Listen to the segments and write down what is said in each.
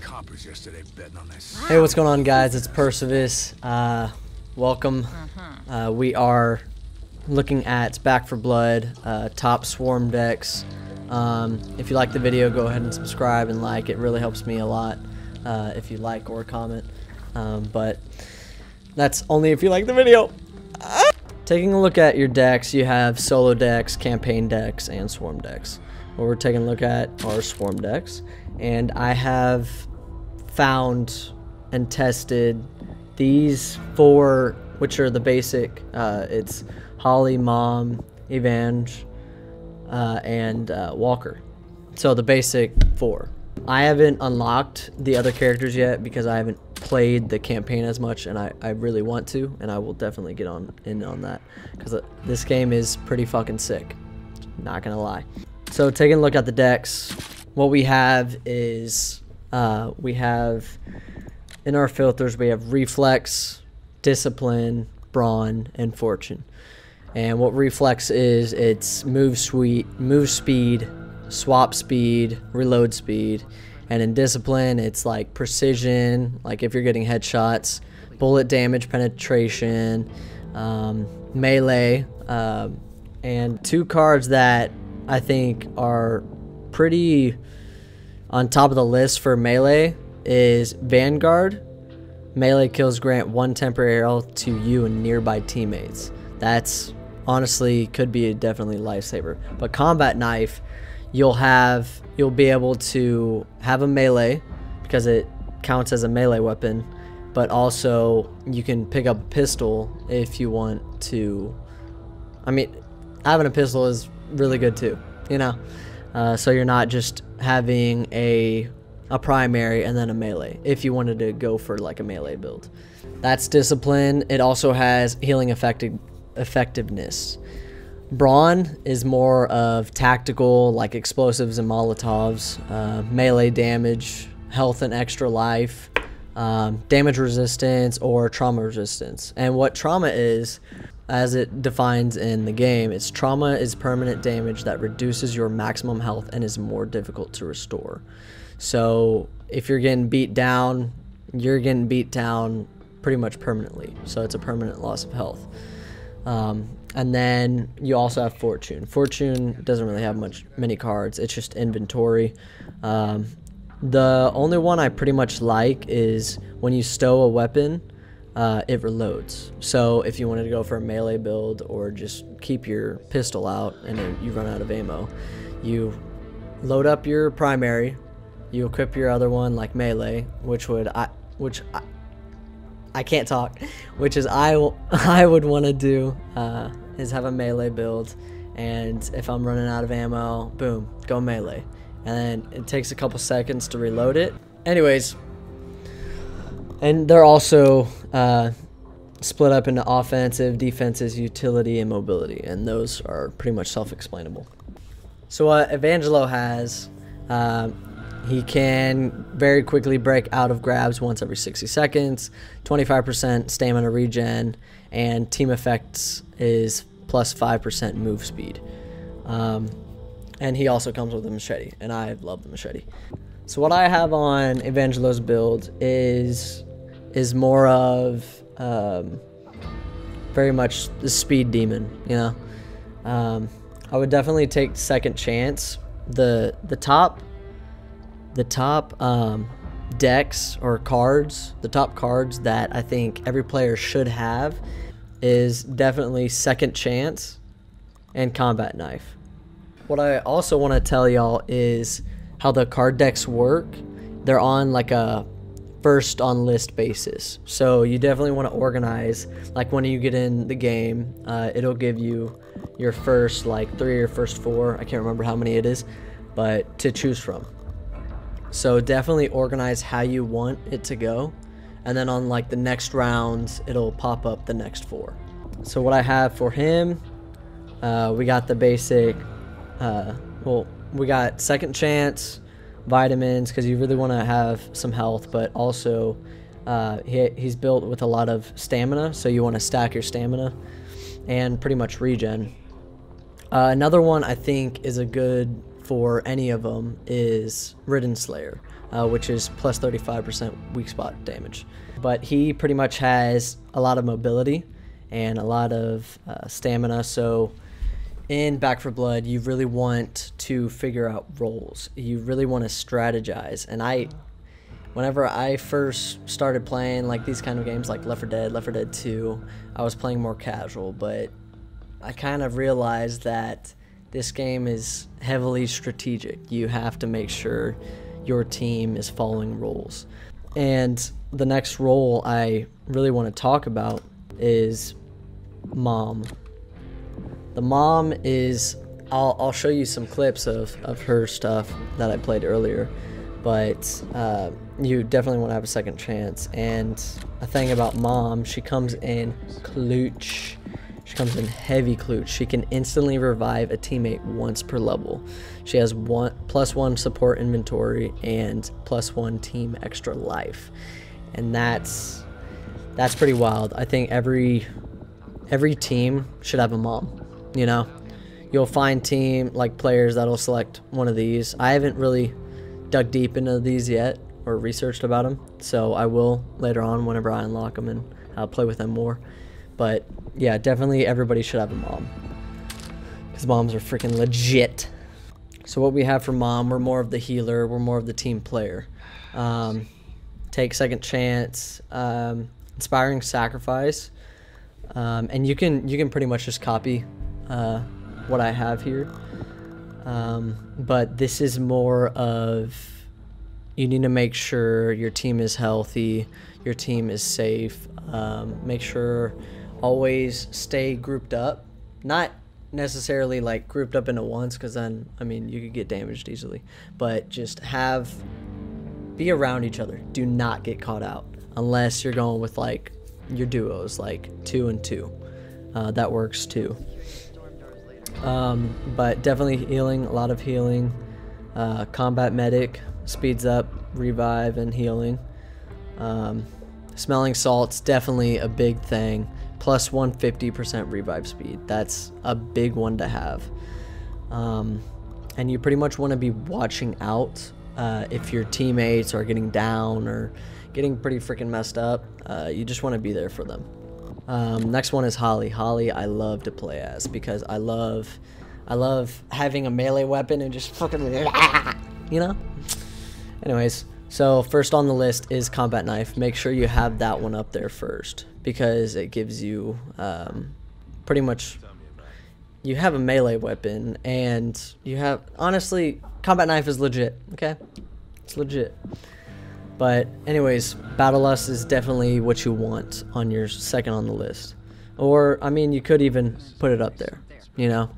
coppers yesterday betting on this. Hey, what's going on, guys? It's Percivis. Welcome. We are looking at Back 4 Blood, top swarm decks. If you like the video, go ahead and subscribe and like. It really helps me a lot if you like or comment. But that's only if you like the video. Taking a look at your decks, you have solo decks, campaign decks, and swarm decks. What we're taking a look at are swarm decks, and I have found and tested these 4, which are the basic. It's Holly, Mom, Evangelo, and Walker. So the basic 4. I haven't unlocked the other characters yet because I haven't played the campaign as much, and I really want to, and I will definitely get in on that because this game is pretty fucking sick, not gonna lie. So taking a look at the decks, what we have is we have in our filters, we have Reflex, Discipline, Brawn, and Fortune. And what Reflex is, it's move speed, swap speed, reload speed. And in Discipline, it's like precision, like if you're getting headshots, bullet damage penetration, melee, and 2 cards that I think are pretty on top of the list for melee is Vanguard. Melee kills grant 1 temporary health to you and nearby teammates. That's honestly could be definitely a lifesaver. But Combat Knife, you'll be able to have a melee because it counts as a melee weapon, but also you can pick up a pistol if you want to. I mean, having a pistol is really good too, you know. So you're not just having a primary and then a melee if you wanted to go for like a melee build. That's Discipline. It also has healing effectiveness. Brawn is more of tactical, like explosives and molotovs, melee damage, health and extra life, damage resistance, or trauma resistance. And what trauma is, as it defines in the game, it's trauma is permanent damage that reduces your maximum health and is more difficult to restore. So if you're getting beat down, you're getting beat down pretty much permanently. So it's a permanent loss of health. And then you also have Fortune. Fortune doesn't really have many cards. It's just inventory. The only one I pretty much like is when you stow a weapon, it reloads. So if you wanted to go for a melee build or just keep your pistol out and then you run out of ammo, you load up your primary, you equip your other one like melee, I can't talk, which is I would want to do is have a melee build, and if I'm running out of ammo, boom, go melee, and then it takes a couple seconds to reload it. Anyways, and they're also split up into offensive, defensive, utility, and mobility, and those are pretty much self-explainable. So what Evangelo has, he can very quickly break out of grabs once every 60 seconds, 25% stamina regen, and team effects is plus 5% move speed. And he also comes with a machete, and I love the machete. So what I have on Evangelo's build is more of very much the speed demon, you know. I would definitely take second chance. The top decks or cards, the top cards that I think every player should have is definitely Second Chance and Combat Knife. What I also want to tell y'all is how the card decks work. They're on like a first on list basis. So you definitely want to organize, like when you get in the game, it'll give you your first like 3 or first 4, I can't remember how many it is, but to choose from. So definitely organize how you want it to go, and then on like the next rounds it'll pop up the next 4. So what I have for him, we got the basic, we got Second Chance, vitamins, because you really want to have some health, but also he's built with a lot of stamina, so you want to stack your stamina and pretty much regen. Another one I think is a good for any of them is Ridden Slayer, which is plus 35% weak spot damage. But he pretty much has a lot of mobility and a lot of stamina, so in Back 4 Blood, you really want to figure out roles. You really want to strategize. And whenever I first started playing like these kind of games like Left 4 Dead, Left 4 Dead 2, I was playing more casual, but I kind of realized that this game is heavily strategic. You have to make sure your team is following roles. And the next role I really want to talk about is Mom. The Mom is, I'll show you some clips of her stuff that I played earlier, but you definitely want to have a second chance. And a thing about Mom, she comes in clutch. She comes in heavy clutch. She can instantly revive a teammate once per level. She has +1 support inventory and +1 team extra life, and that's pretty wild. I think every team should have a Mom. You know, you'll find players that'll select one of these. I haven't really dug deep into these yet or researched about them, so I will later on whenever I unlock them and I'll play with them more. But yeah, definitely everybody should have a Mom, because moms are freaking legit. So what we have for Mom, we're more of the healer, we're more of the team player. Take second chance, inspiring sacrifice, and you can pretty much just copy what I have here, but this is more of, you need to make sure your team is healthy, your team is safe, make sure always stay grouped up, not necessarily like grouped up into ones, because then I mean you could get damaged easily, but just be around each other. Do not get caught out unless you're going with like your duos, like 2 and 2. That works too. But definitely healing, a lot of healing. Combat medic speeds up revive and healing. Smelling salts, definitely a big thing. Plus 150% revive speed. That's a big one to have. And you pretty much want to be watching out if your teammates are getting down or getting pretty freaking messed up. You just want to be there for them. Next one is Holly. Holly I love to play as, because I love having a melee weapon and just fucking, you know? Anyways, so first on the list is combat knife. Make sure you have that one up there first, because it gives you pretty much, you have a melee weapon, and you have, honestly, combat knife is legit, okay? It's legit. But anyways, Battle Lust is definitely what you want on your second on the list. Or, I mean, you could even put it up there, you know?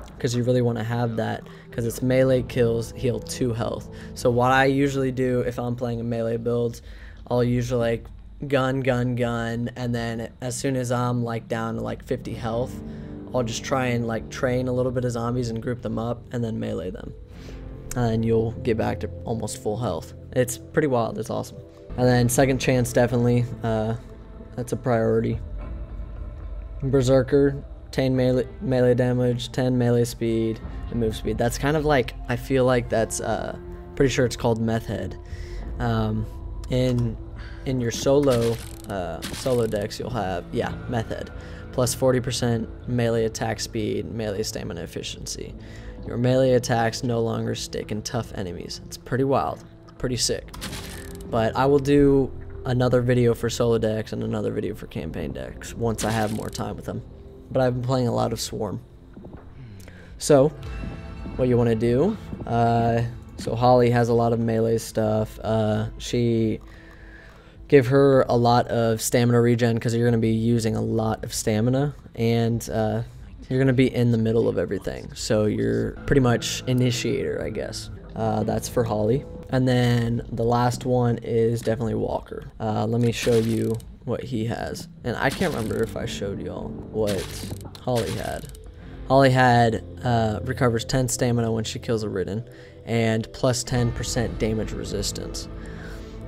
Because you really want to have that, because it's melee kills, heal 2 health. So what I usually do if I'm playing a melee build, I'll usually like gun, and then as soon as I'm like down to like 50 health, I'll just try and like train a little bit of zombies and group them up and then melee them. And you'll get back to almost full health. It's pretty wild. It's awesome. And then second chance, definitely. That's a priority. Berserker, 10 melee damage, 10 melee speed, and move speed. That's kind of like, I feel like that's, pretty sure it's called meth head. In your solo decks, you'll have, yeah, meth head. Plus 40% melee attack speed, melee stamina efficiency. Your melee attacks no longer stick in tough enemies. It's pretty wild, pretty sick. But I will do another video for solo decks and another video for campaign decks once I have more time with them. But I've been playing a lot of Swarm. So, what you want to do, so Holly has a lot of melee stuff. Give her a lot of stamina regen, because you're going to be using a lot of stamina, and you're going to be in the middle of everything. So you're pretty much initiator, I guess. That's for Holly. And then the last one is definitely Walker. Let me show you what he has. And I can't remember if I showed y'all what Holly had. Holly had recovers 10 stamina when she kills a Ridden, and plus 10% damage resistance.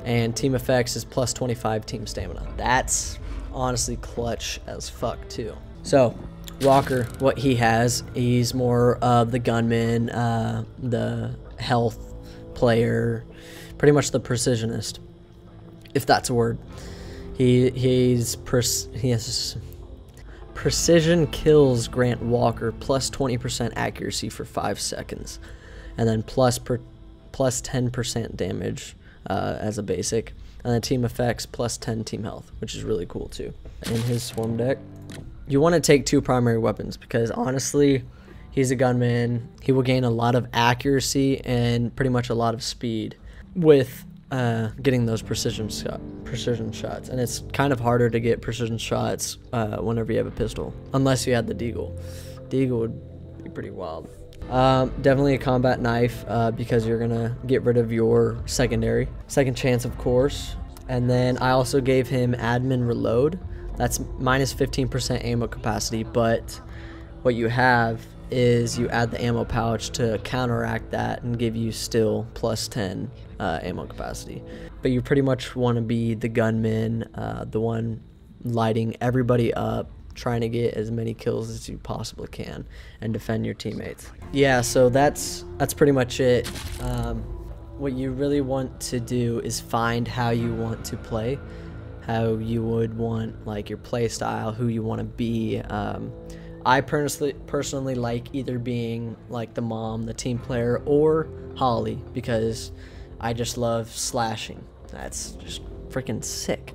And team effects is plus 25 team stamina. That's honestly clutch as fuck too. So Walker, what he has, he's more of the gunman, the health player, pretty much the precisionist, if that's a word. He has precision kills grant Walker plus 20% accuracy for 5 seconds, and then plus 10% damage as a basic, and then team effects plus 10 team health, which is really cool too. In his swarm deck, you want to take 2 primary weapons because honestly, he's a gunman. He will gain a lot of accuracy and pretty much a lot of speed with getting those precision shots, and it's kind of harder to get precision shots whenever you have a pistol, unless you had the deagle. Deagle would be pretty wild. Definitely a combat knife because you're gonna get rid of your second chance, of course. And then I also gave him admin reload. That's minus 15% ammo capacity, but what you have is you add the ammo pouch to counteract that and give you still plus 10 ammo capacity. But you pretty much want to be the gunman, the one lighting everybody up, trying to get as many kills as you possibly can and defend your teammates. Yeah, so that's pretty much it. What you really want to do is find how you want to play, how you would want like your play style, who you want to be. I personally like either being like the mom, the team player, or Holly, because I just love slashing. That's just freaking sick.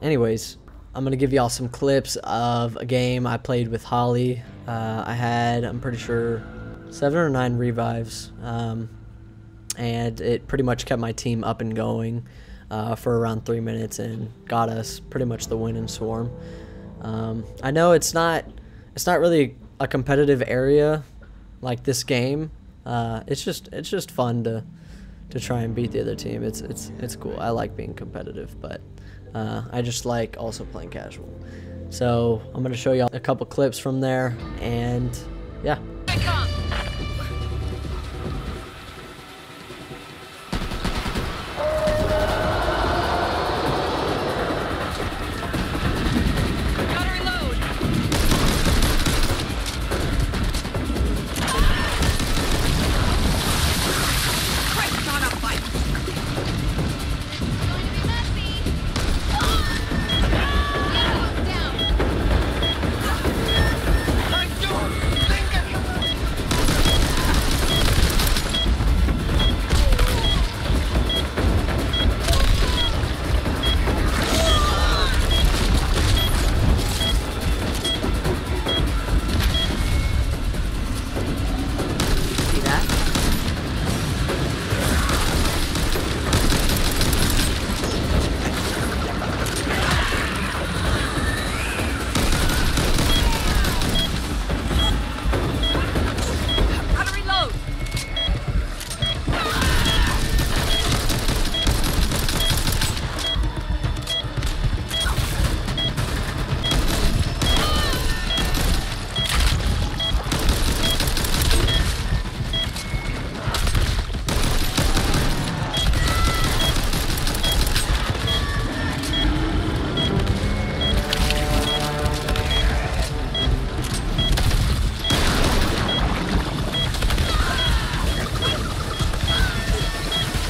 Anyways, I'm gonna give y'all some clips of a game I played with Holly. I had, I'm pretty sure, 7 or 9 revives, and it pretty much kept my team up and going for around 3 minutes and got us pretty much the win in Swarm. I know it's not really a competitive area like this game. It's just fun to try and beat the other team. It's cool. I like being competitive, but I just like also playing casual. So I'm gonna show y'all a couple clips from there, and yeah.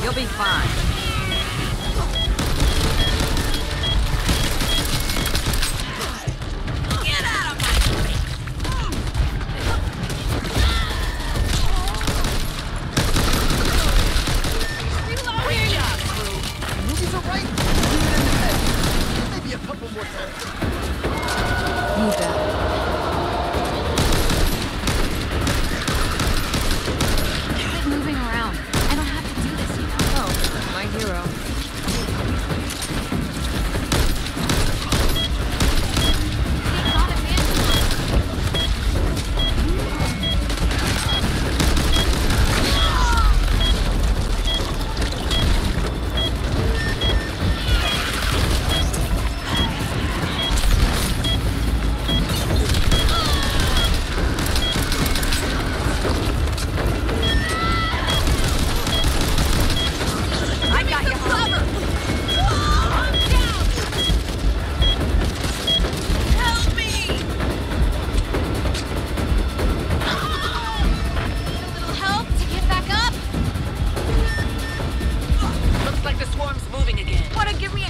You'll be fine. Get out of my way! Reload here! Movies are right. Leave it in the head. Maybe a couple more times. Move that. Quit moving around. I don't have to do this, you know. Oh, am I here Swarm's moving again. Wanna give me a...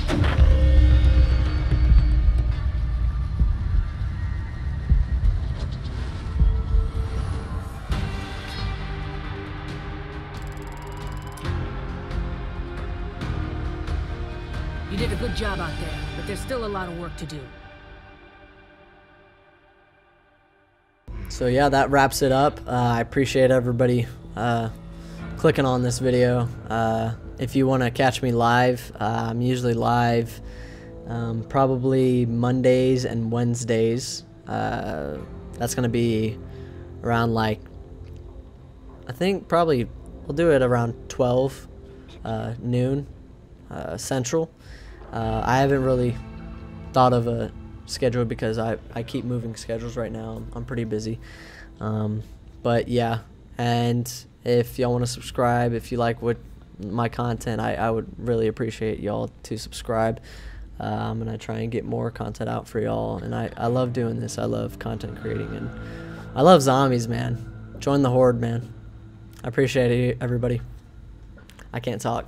You did a good job out there, but there's still a lot of work to do. So yeah, that wraps it up. I appreciate everybody clicking on this video. If you want to catch me live, I'm usually live probably Mondays and Wednesdays. That's gonna be around, like, I think probably we'll do it around 12 noon Central. I haven't really thought of a schedule because I keep moving schedules right now. I'm pretty busy. But yeah, and if y'all want to subscribe, if you like what my content, I would really appreciate y'all to subscribe. I'm gonna try and get more content out for y'all, and I love doing this. I love content creating, and I love zombies, man. Join the Horde, man. I appreciate it, everybody. I can't talk.